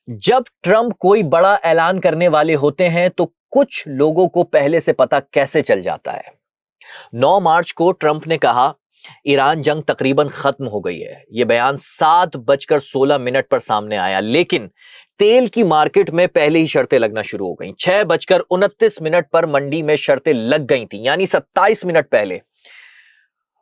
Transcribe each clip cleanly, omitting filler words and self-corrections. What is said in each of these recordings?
जब ट्रंप कोई बड़ा ऐलान करने वाले होते हैं तो कुछ लोगों को पहले से पता कैसे चल जाता है। 9 मार्च को ट्रंप ने कहा ईरान जंग तकरीबन खत्म हो गई है। यह बयान 7:16 पर सामने आया, लेकिन तेल की मार्केट में पहले ही शर्तें लगना शुरू हो गई। 6:29 पर मंडी में शर्तें लग गई थी, यानी 27 मिनट पहले,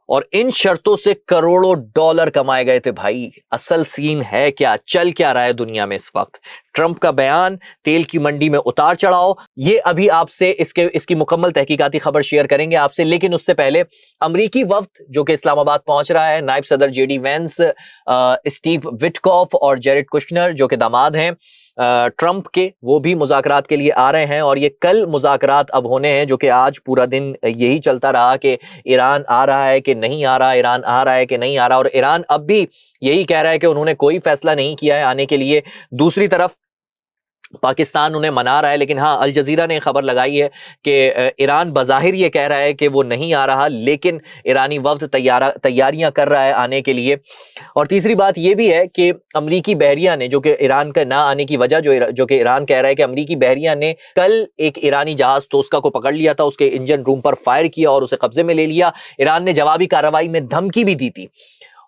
और इन शर्तों से करोड़ों डॉलर कमाए गए थे। भाई, असल सीन है क्या, चल क्या रहा है दुनिया में इस वक्त? ट्रंप का बयान, तेल की मंडी में उतार चढ़ाव, ये अभी आपसे इसकी मुकम्मल तहकीकाती खबर शेयर करेंगे आपसे। लेकिन उससे पहले अमरीकी वफ्द जो कि इस्लामाबाद पहुंच रहा है, नायब सदर जेडी वेंस, स्टीव विटकॉफ और जेरेड कुशनर जो कि दामाद हैं ट्रंप के, वो भी मुज़ाकरात के लिए आ रहे हैं। और ये कल मुज़ाकरात अब होने हैं, जो कि आज पूरा दिन यही चलता रहा कि ईरान आ रहा है कि नहीं आ रहा, ईरान आ रहा है कि नहीं आ रहा, और ईरान अब भी यही कह रहा है कि उन्होंने कोई फैसला नहीं किया है आने के लिए। दूसरी तरफ पाकिस्तान उन्हें मना रहा है, लेकिन हाँ, अल जजीरा ने खबर लगाई है कि ईरान बज़ाहिर ये कह रहा है कि वो नहीं आ रहा, लेकिन ईरानी वफ्द तैयारियां कर रहा है आने के लिए। और तीसरी बात यह भी है कि अमरीकी बहरिया ने, जो कि ईरान का ना आने की वजह जो कि ईरान कह रहा है कि अमरीकी बहरिया ने कल एक ईरानी जहाज तोस्का को पकड़ लिया था, उसके इंजन रूम पर फायर किया और उसे कब्जे में ले लिया। ईरान ने जवाबी कार्रवाई में धमकी भी दी थी,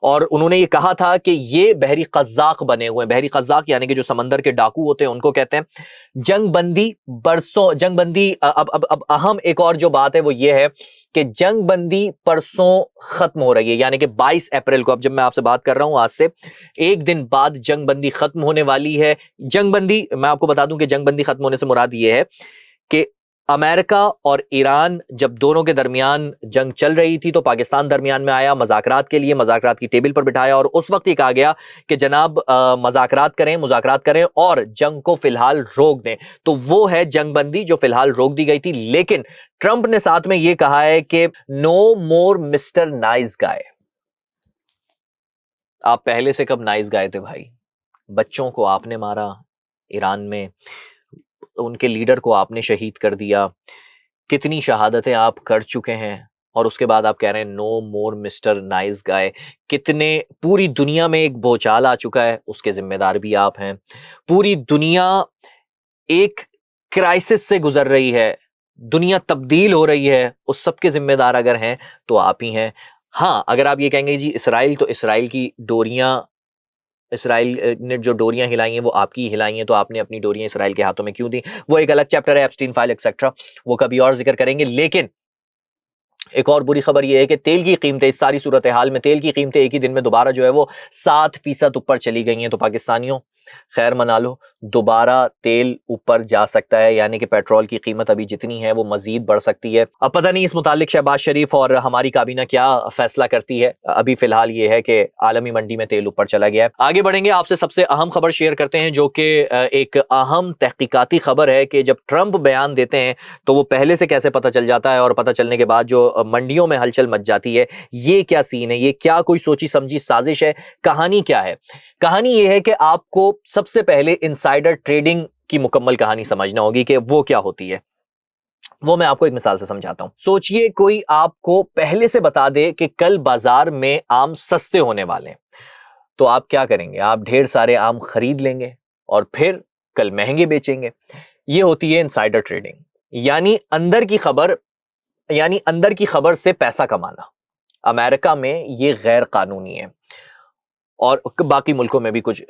और उन्होंने ये कहा था कि ये बहरी कज़ाक बने हुए हैं। बहरी कज़ाक यानी कि जो समंदर के डाकू होते हैं, उनको कहते हैं। जंगबंदी अब अहम एक और जो बात है वो ये है कि जंगबंदी परसों खत्म हो रही है, यानी कि 22 अप्रैल को, अब जब मैं आपसे बात कर रहा हूं आज से एक दिन बाद जंगबंदी खत्म होने वाली है। जंगबंदी, मैं आपको बता दूं कि जंगबंदी खत्म होने से मुराद ये है कि अमेरिका और ईरान जब दोनों के दरमियान जंग चल रही थी तो पाकिस्तान दरमियान में आया मुज़ाकरात के लिए, मुज़ाकरात की टेबल पर बिठाया, और उस वक्त ये कहा गया कि जनाब मुज़ाकरात करें और जंग को फिलहाल रोक दें। तो वो है जंगबंदी जो फिलहाल रोक दी गई थी। लेकिन ट्रंप ने साथ में ये कहा है कि नो मोर मिस्टर नाइस गाय। आप पहले से कब नाइस गाय थे भाई? बच्चों को आपने मारा ईरान में, उनके लीडर को आपने शहीद कर दिया, कितनी शहादतें आप कर चुके हैं, और उसके बाद आप कह रहे हैं नो मोर मिस्टर नाइस गाय। कितने, पूरी दुनिया में एक भूचाल आ चुका है, उसके जिम्मेदार भी आप हैं। पूरी दुनिया एक क्राइसिस से गुजर रही है, दुनिया तब्दील हो रही है, उस सब के जिम्मेदार अगर हैं तो आप ही हैं। हाँ, अगर आप ये कहेंगे जी इसराइल, तो इसराइल की डोरियां, इसराइल ने जो डोरियां हिलाई हैं वो आपकी हिलाई हैं, तो आपने अपनी डोरियां इसराइल के हाथों में क्यों दी? वो एक अलग चैप्टर है, एप्स्टीन फाइल एक्सेट्रा, वो कभी और जिक्र करेंगे। लेकिन एक और बुरी खबर यह है कि तेल की कीमतें, इस सारी सूरत हाल में तेल की कीमतें एक ही दिन में दोबारा जो है वो 7% ऊपर चली गई हैं। तो पाकिस्तानियों, खैर मना लो, दोबारा तेल ऊपर जा सकता है, यानी कि पेट्रोल की कीमत अभी जितनी है वो मजीद बढ़ सकती है। अब पता नहीं इस मुतालिक शहबाज शरीफ और हमारी काबीना क्या फैसला करती है। अभी फिलहाल ये है कि आलमी मंडी में तेल ऊपर चला गया है। आगे बढ़ेंगे, आपसे सबसे अहम खबर शेयर करते हैं, जो कि एक अहम तहकीकाती खबर है कि जब ट्रंप बयान देते हैं तो वो पहले से कैसे पता चल जाता है, और पता चलने के बाद जो मंडियों में हलचल मच जाती है। ये क्या सीन है? ये क्या कोई सोची समझी साजिश है? कहानी क्या है? कहानी यह है कि आपको सबसे पहले इनसाइडर ट्रेडिंग की मुकम्मल कहानी समझना होगी कि वो क्या होती है। वो मैं आपको एक मिसाल से समझाता हूं। सोचिए कोई आपको पहले से बता दे कि कल बाजार में आम सस्ते होने वाले हैं, तो आप क्या करेंगे? आप ढेर सारे आम खरीद लेंगे और फिर कल महंगे बेचेंगे। ये होती है इनसाइडर ट्रेडिंग, यानी अंदर की खबर से पैसा कमाना। अमेरिका में ये गैर कानूनी है, और बाकी मुल्कों में भी कुछ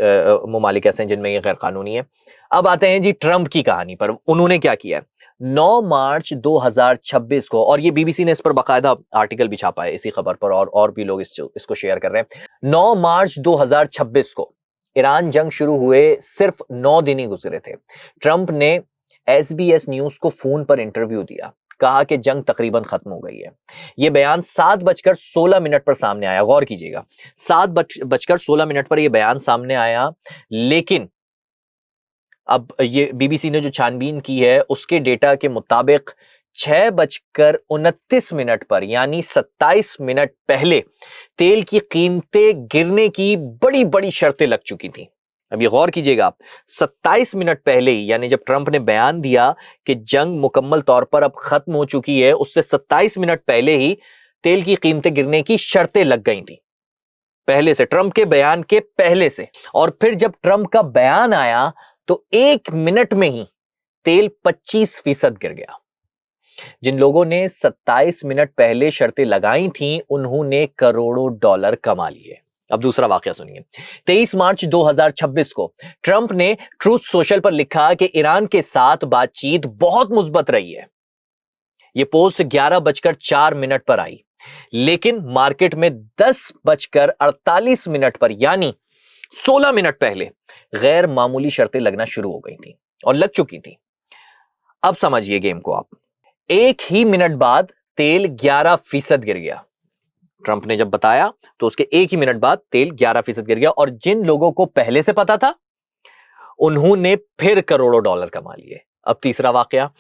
ममालिक ऐसे हैं जिनमें ये गैर कानूनी है। अब आते हैं जी ट्रंप की कहानी पर। उन्होंने क्या किया? 9 मार्च 2026 को, और ये बीबीसी ने इस पर बाकायदा आर्टिकल भी छापा है इसी खबर पर, और भी लोग इसको शेयर कर रहे हैं। 9 मार्च 2026 को ईरान जंग शुरू हुए सिर्फ 9 दिन ही गुजरे थे, ट्रंप ने एसबीएस न्यूज को फोन पर इंटरव्यू दिया, कहा कि जंग तकरीबन खत्म हो गई है। यह बयान 7:16 पर सामने आया। गौर कीजिएगा, 7:16 पर यह बयान सामने आया। लेकिन अब ये बीबीसी ने जो छानबीन की है उसके डेटा के मुताबिक 6:29 पर, यानी 27 मिनट पहले, तेल की कीमतें गिरने की बड़ी बड़ी शर्तें लग चुकी थी। अब ये गौर कीजिएगा, आप 27 मिनट पहले ही, यानी जब ट्रंप ने बयान दिया कि जंग मुकम्मल तौर पर अब खत्म हो चुकी है, उससे 27 मिनट पहले ही तेल की कीमतें गिरने की शर्तें लग गई थी, पहले से, ट्रंप के बयान के पहले से। और फिर जब ट्रंप का बयान आया तो 1 मिनट में ही तेल 25% गिर गया। जिन लोगों ने 27 मिनट पहले शर्तें लगाई थीं, उन्होंने करोड़ों डॉलर कमा लिए। अब दूसरा वाकया सुनिए। 23 मार्च 2026 को ट्रंप ने ट्रूथ सोशल पर लिखा कि ईरान के साथ बातचीत बहुत मुस्बत रही है। यह पोस्ट 11:04 पर आई, लेकिन मार्केट में 10:48 पर यानी 16 मिनट पहले गैर मामूली शर्तें लगना शुरू हो गई थी और लग चुकी थी। अब समझिए गेम को आप। एक ही मिनट बाद तेल 11% गिर गया। ट्रंप ने जब बताया तो उसके एक ही मिनट बाद तेल 11% गिर गया, और जिन लोगों को पहले से पता था उन्होंने फिर करोड़ों डॉलर कमा लिए। अब तीसरा वाकया,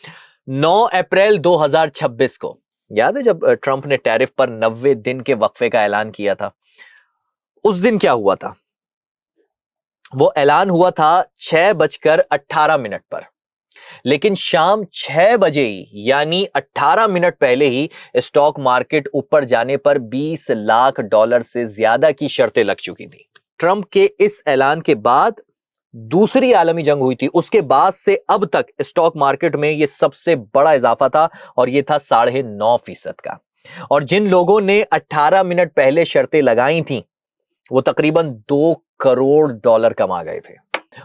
9 अप्रैल 2026 को, याद है जब ट्रंप ने टैरिफ पर 90 दिन के वक्फे का ऐलान किया था? उस दिन क्या हुआ था? वो ऐलान हुआ था 6:18 पर, लेकिन शाम 6 बजे ही यानी 18 मिनट पहले ही स्टॉक मार्केट ऊपर जाने पर 20 लाख डॉलर से ज्यादा की शर्तें लग चुकी थी। ट्रंप के इस ऐलान के बाद दूसरी आलमी जंग हुई थी, उसके बाद से अब तक स्टॉक मार्केट में यह सबसे बड़ा इजाफा था, और यह था 9.5% का। और जिन लोगों ने 18 मिनट पहले शर्तें लगाई थी वो तकरीबन 2 करोड़ डॉलर कमा गए थे।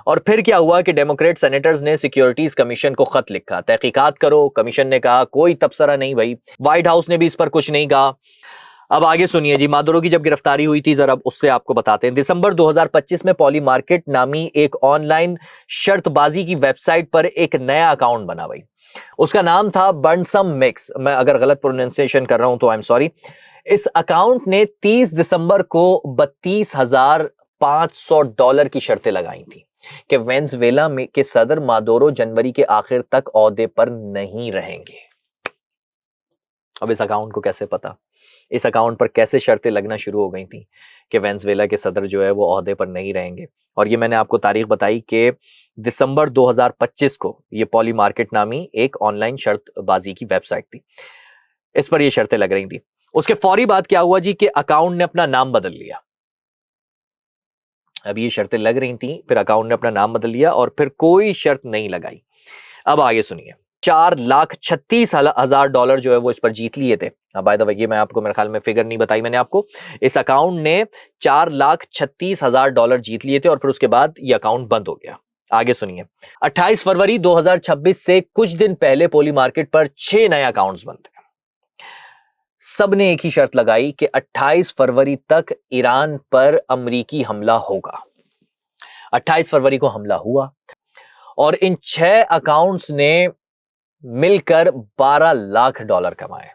और फिर क्या हुआ कि डेमोक्रेट सेनेटर्स ने सिक्योरिटीज कमीशन को खत लिखा, तहकीकात करो। कमीशन ने कहा कोई तबसरा नहीं भाई। व्हाइट हाउस ने भी इस पर कुछ नहीं कहा। अब आगे सुनिए जी, मादुरो की जब गिरफ्तारी हुई थी, जरा उससे आपको बताते हैं। दिसंबर 2025 में पॉली मार्केट नामी एक ऑनलाइन शर्तबाजी की वेबसाइट पर एक नया अकाउंट बना भाई। उसका नाम था बर्नसम मिक्स। मैं अगर गलत प्रोनाउंसिएशन कर रहा हूं तो आई एम सॉरी। इस अकाउंट ने 30 दिसंबर को 32,500 डॉलर की शर्तें लगाई थी कि वेनेजुएला में के सदर मादुरो जनवरी के आखिर तक ओहदे पर नहीं रहेंगे। अब इस अकाउंट को कैसे पता? इस अकाउंट पर कैसे शर्तें लगना शुरू हो गई थी कि वेनेजुएला के सदर जो है वो ओहदे पर नहीं रहेंगे? और ये मैंने आपको तारीख बताई कि दिसंबर 2025 को ये पॉली मार्केट नामी एक ऑनलाइन शर्तबाजी की वेबसाइट थी, इस पर ये शर्तें लग रही थी। उसके फौरी बाद क्या हुआ जी कि अकाउंट ने अपना नाम बदल लिया। अब ये शर्तें लग रही थी, फिर अकाउंट ने अपना नाम बदल लिया और फिर कोई शर्त नहीं लगाई। अब आगे सुनिए। 4,36,000 डॉलर जो है वो इस पर जीत लिए थे। बाय द वे, ये मैं आपको मेरे ख्याल में फिगर नहीं बताई मैंने आपको। इस अकाउंट ने 4,36,000 डॉलर जीत लिए थे और फिर उसके बाद ये अकाउंट बंद हो गया। आगे सुनिए। 28 फरवरी 2026 से कुछ दिन पहले पॉली मार्केट पर 6 नए अकाउंट्स बनते हैं। सबने एक ही शर्त लगाई कि 28 फरवरी तक ईरान पर अमेरिकी हमला होगा। 28 फरवरी को हमला हुआ और इन 6 अकाउंट्स ने मिलकर 12 लाख डॉलर कमाए।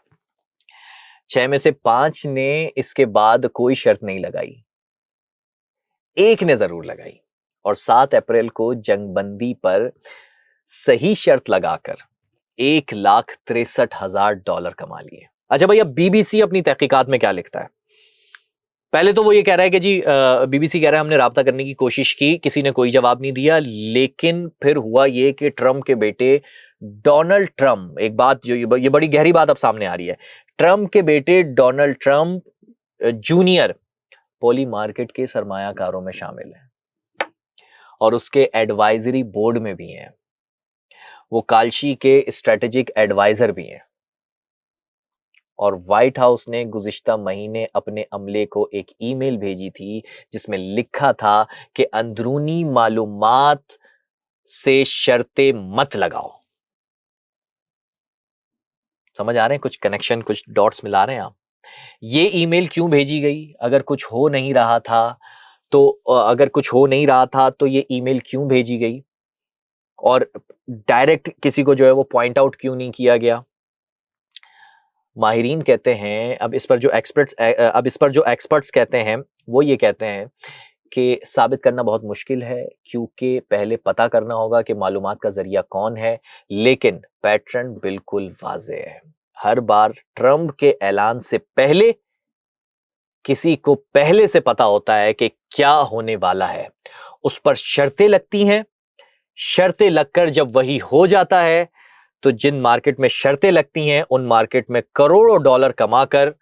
6 में से 5 ने इसके बाद कोई शर्त नहीं लगाई, एक ने जरूर लगाई, और 7 अप्रैल को जंगबंदी पर सही शर्त लगाकर 1,63,000 डॉलर कमा लिए। अच्छा भैया, बीबीसी अपनी तहकीकात में क्या लिखता है? पहले तो वो ये कह रहा है कि जी बीबीसी कह रहा है हमने राब्ता करने की कोशिश की, किसी ने कोई जवाब नहीं दिया। लेकिन फिर हुआ ये कि ट्रंप के बेटे डोनाल्ड ट्रंप, एक बात जो ये बड़ी गहरी बात अब सामने आ रही है, ट्रंप के बेटे Donald Trump junior poly market के सरमायाकारों में शामिल है और उसके एडवाइजरी बोर्ड में भी हैं। वो कालशी के स्ट्रेटेजिक एडवाइजर भी हैं। और व्हाइट हाउस ने गुज़िश्ता महीने अपने अमले को एक ईमेल भेजी थी जिसमें लिखा था कि अंदरूनी मालूमात से शर्तें मत लगाओ। समझ आ रहे हैं? कुछ कनेक्शन, कुछ डॉट्स मिला रहे हैं आप? ये ईमेल क्यों भेजी गई? अगर कुछ हो नहीं रहा था तो ये ईमेल क्यों भेजी गई? और डायरेक्ट किसी को जो है वो पॉइंट आउट क्यों नहीं किया गया? माहिरीन कहते हैं, अब इस पर जो एक्सपर्ट्स कहते हैं वो ये कहते हैं कि साबित करना बहुत मुश्किल है, क्योंकि पहले पता करना होगा कि मालूमात का जरिया कौन है। लेकिन पैटर्न बिल्कुल वाज़ेह है। हर बार ट्रंप के ऐलान से पहले किसी को पहले से पता होता है कि क्या होने वाला है, उस पर शर्तें लगती हैं। शर्तें लगकर जब वही हो जाता है तो जिन मार्केट में शर्तें लगती हैं उन मार्केट में करोड़ों डॉलर कमाकर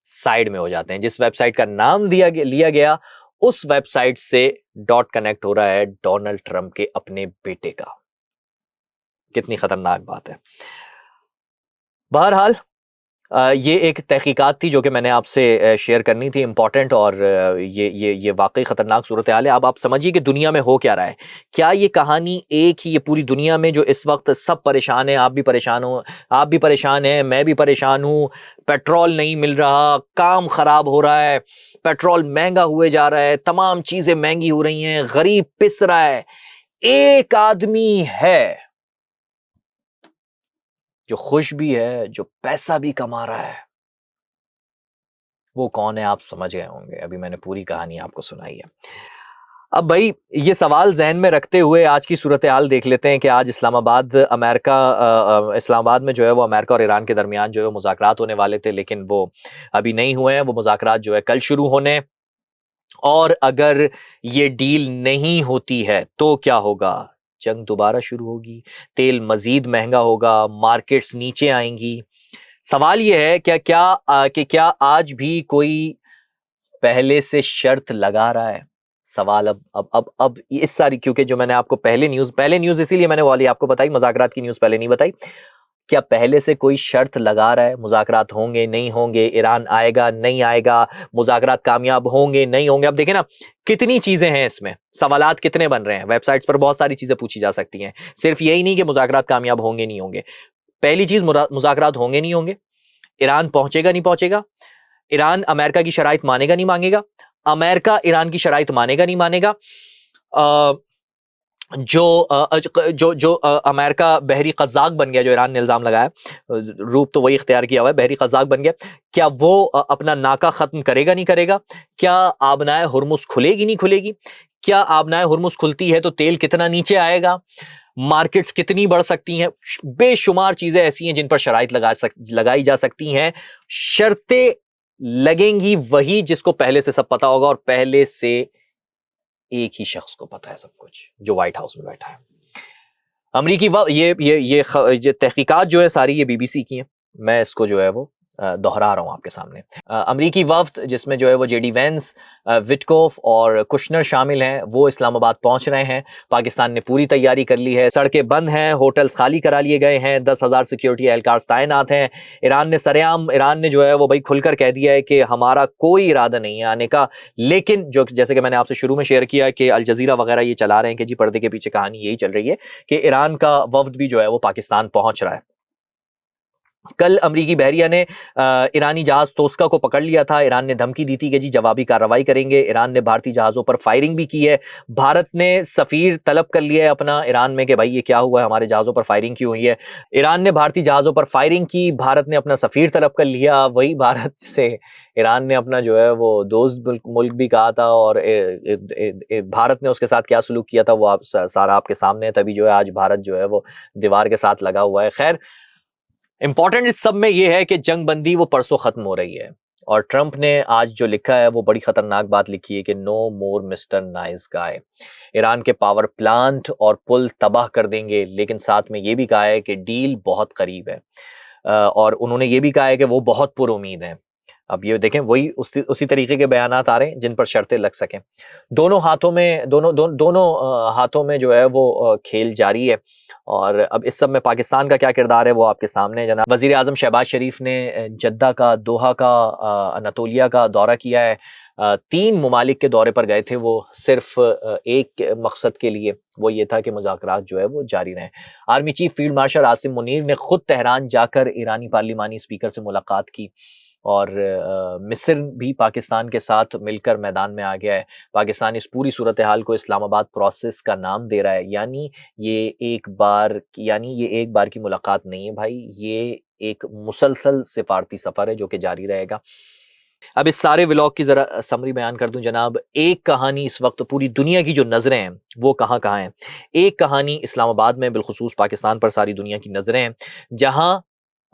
साइड में हो जाते हैं। जिस वेबसाइट का नाम लिया गया उस वेबसाइट से डॉट कनेक्ट हो रहा है डोनाल्ड ट्रंप के अपने बेटे का। कितनी खतरनाक बात है। बहरहाल ये एक तहकीकात थी जो कि मैंने आपसे शेयर करनी थी, इम्पोर्टेंट, और ये वाकई खतरनाक सूरत हाल है। अब आप समझिए कि दुनिया में हो क्या रहा है। क्या ये कहानी एक ही, ये पूरी दुनिया में जो इस वक्त सब परेशान है, आप भी परेशान हो, आप भी परेशान हैं, मैं भी परेशान हूँ, पेट्रोल नहीं मिल रहा, काम खराब हो रहा है, पेट्रोल महंगा हुए जा रहा है, तमाम चीजें महंगी हो रही हैं, गरीब पिस रहा है, एक आदमी है जो खुश भी है, जो पैसा भी कमा रहा है। वो कौन है आप समझ गए होंगे, अभी मैंने पूरी कहानी आपको सुनाई है। अब भाई ये सवाल ज़हन में रखते हुए आज की सूरत हाल देख लेते हैं कि आज इस्लामाबाद में जो है वो अमेरिका और ईरान के दरमियान जो है मुज़ाकरात होने वाले थे, लेकिन वो अभी नहीं हुए हैं। वो मुज़ाकरात जो है कल शुरू होने, और अगर ये डील नहीं होती है तो क्या होगा? जंग दोबारा शुरू होगी, तेल मजीद महंगा होगा, मार्केट्स नीचे आएंगी। सवाल ये है कि क्या आज भी कोई पहले से शर्त लगा रहा है? सवाल अब इस सारी, क्योंकि जो मैंने आपको पहले न्यूज़ इसीलिए मैंने वाली आपको बताई, मुज़ाकरात की न्यूज़ पहले नहीं बताई। क्या पहले से कोई शर्त लगा रहा है? मुज़ाकरात होंगे, नहीं होंगे, ईरान आएगा, नहीं आएगा, मुज़ाकरात कामयाब होंगे, नहीं होंगे? अब देखें ना, कितनी चीज़ें हैं इसमें, सवालात कितने बन रहे हैं। वेबसाइट्स पर बहुत सारी चीज़ें पूछी जा सकती हैं। सिर्फ यही नहीं कि मुज़ाकरात कामयाब होंगे, नहीं होंगे। पहली चीज़, मुज़ाकरात होंगे, नहीं होंगे, ईरान पहुंचेगा, नहीं पहुंचेगा, ईरान अमेरिका की शराइत मानेगा, नहीं मांगेगा, अमेरिका ईरान की शराइत मानेगा, नहीं मानेगा, अ, जो अमेरिका बहरी कज़ाक बन गया, जो ईरान ने इल्ज़ाम लगाया, रूप तो वही इख्तियार किया हुआ है, बहरी कज़ाक बन गया, क्या वो अपना नाका ख़त्म करेगा, नहीं करेगा? क्या आबनाए हुर्मुज़ खुलेगी, नहीं खुलेगी? क्या आबनाए हुर्मुज़ खुलती है तो तेल कितना नीचे आएगा? मार्केट्स कितनी बढ़ सकती हैं? बेशुमार चीज़ें ऐसी हैं जिन पर शराइत लगाई जा सकती हैं। शर्तें लगेंगी वही जिसको पहले से सब पता होगा, और पहले से एक ही शख्स को पता है सब कुछ, जो व्हाइट हाउस में बैठा है। अमरीकी व ये तहकीकात जो है सारी ये बीबीसी की हैं। मैं इसको जो है वो दोहरा रहा हूँ आपके सामने। अमरीकी वफ़्द जिसमें जो है वो जेडी वेंस, विटकोफ और कुशनर शामिल हैं, वो इस्लामाबाद पहुंच रहे हैं। पाकिस्तान ने पूरी तैयारी कर ली है, सड़कें बंद हैं, होटल्स खाली करा लिए गए हैं, 10,000 सिक्योरिटी एहलकार तैनात हैं। ईरान ने जो है वो भाई खुलकर कह दिया है कि हमारा कोई इरादा नहीं है आने का। लेकिन जो, जैसे कि मैंने आपसे शुरू में शेयर किया कि अल जज़ीरा वगैरह ये चला रहे हैं कि जी पर्दे के पीछे कहानी यही चल रही है कि ईरान का वफ़्द भी जो है वो पाकिस्तान पहुंच रहा है। कल अमरीकी बहरिया ने ईरानी जहाज तोस्का को पकड़ लिया था। ईरान ने धमकी दी थी कि जी जवाबी कार्रवाई करेंगे। ईरान ने भारतीय जहाज़ों पर फायरिंग भी की है। भारत ने सफ़ीर तलब कर लिया है अपना ईरान में कि भाई ये क्या हुआ है, हमारे जहाज़ों पर फायरिंग क्यों हुई है। ईरान ने भारतीय जहाज़ों पर फायरिंग की, भारत ने अपना सफ़ीर तलब कर लिया। वही भारत से ईरान ने अपना जो है वो दोस्त मुल्क भी कहा था, और भारत ने उसके साथ क्या सलूक किया था वो सारा आपके सामने है। तभी जो है आज भारत जो है वो दीवार के साथ लगा हुआ है। खैर, इंपॉर्टेंट इस सब में यह है कि जंग बंदी वो परसों खत्म हो रही है, और ट्रंप ने आज जो लिखा है वो बड़ी खतरनाक बात लिखी है कि नो मोर मिस्टर नाइस गाय। ईरान के पावर प्लांट और पुल तबाह कर देंगे, लेकिन साथ में ये भी कहा है कि डील बहुत करीब है। और उन्होंने ये भी कहा है कि वो बहुत पुरुमीद हैं। अब ये देखें, वही उसी तरीके के बयानात आ रहे हैं जिन पर शर्तें लग सकें। दोनों हाथों में जो है वो खेल जारी है। और अब इस सब में पाकिस्तान का क्या किरदार है वो आपके सामने है जनाब। वज़ीर आज़म शहबाज शरीफ ने जद्दा का, दोहा का, अनातोलिया का दौरा किया है। 3 ममालिक के दौरे पर गए थे वो, सिर्फ एक मकसद के लिए, वो ये था कि मुज़ाकरात जो है वो जारी रहें। Army chief field marshal Asim Munir ने खुद तेहरान जाकर ईरानी पार्लिमानी स्पीकर से मुलाकात की, और मिस्र भी पाकिस्तान के साथ मिलकर मैदान में आ गया है। पाकिस्तान इस पूरी सूरत हाल को इस्लामाबाद प्रोसेस का नाम दे रहा है। ये एक बार की मुलाकात नहीं है भाई, ये एक मुसलसल सिफारती सफ़र है जो कि जारी रहेगा। अब इस सारे व्लॉग की ज़रा समरी बयान कर दूं जनाब। एक कहानी इस वक्त पूरी दुनिया की जो नज़रें हैं वो कहाँ-कहाँ हैं। एक कहानी इस्लामाबाद में, बिलखुसूस पाकिस्तान पर सारी दुनिया की नज़रें हैं, जहाँ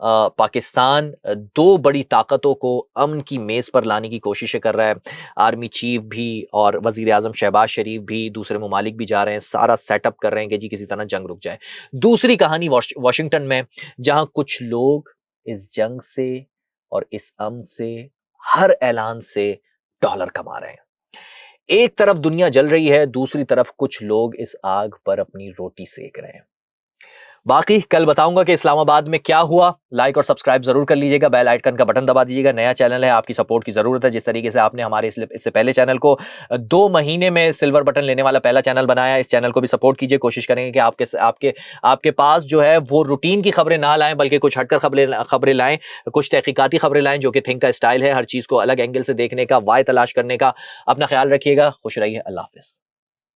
पाकिस्तान 2 बड़ी ताकतों को अमन की मेज़ पर लाने की कोशिशें कर रहा है। आर्मी चीफ भी और वज़ीर आज़म शहबाज शरीफ भी, दूसरे ममालिक भी जा रहे हैं, सारा सेटअप कर रहे हैं कि जी किसी तरह जंग रुक जाए। दूसरी कहानी वाशिंगटन में, जहाँ कुछ लोग इस जंग से और इस अमन से, हर ऐलान से डॉलर कमा रहे हैं। एक तरफ दुनिया जल रही है, दूसरी तरफ कुछ लोग इस आग पर अपनी रोटी सेक रहे हैं। बाकी कल बताऊंगा कि इस्लामाबाद में क्या हुआ। लाइक और सब्सक्राइब जरूर कर लीजिएगा, बेल आइकन का बटन दबा दीजिएगा। नया चैनल है, आपकी सपोर्ट की जरूरत है। जिस तरीके से आपने हमारे इससे पहले चैनल को 2 महीने में सिल्वर बटन लेने वाला पहला चैनल बनाया, इस चैनल को भी सपोर्ट कीजिए। कोशिश करेंगे कि आपके आपके आपके पास जो है वो रूटीन की खबरें ना लाएं, बल्कि कुछ हटकर खबरें लाएं, कुछ तहकीकाती खबरें लाएं, जो कि थिंक का स्टाइल है, हर चीज को अलग एंगल से देखने का, वाय तलाश करने का। अपना ख्याल रखिएगा, खुश रहिए, अल्लाह हाफिज।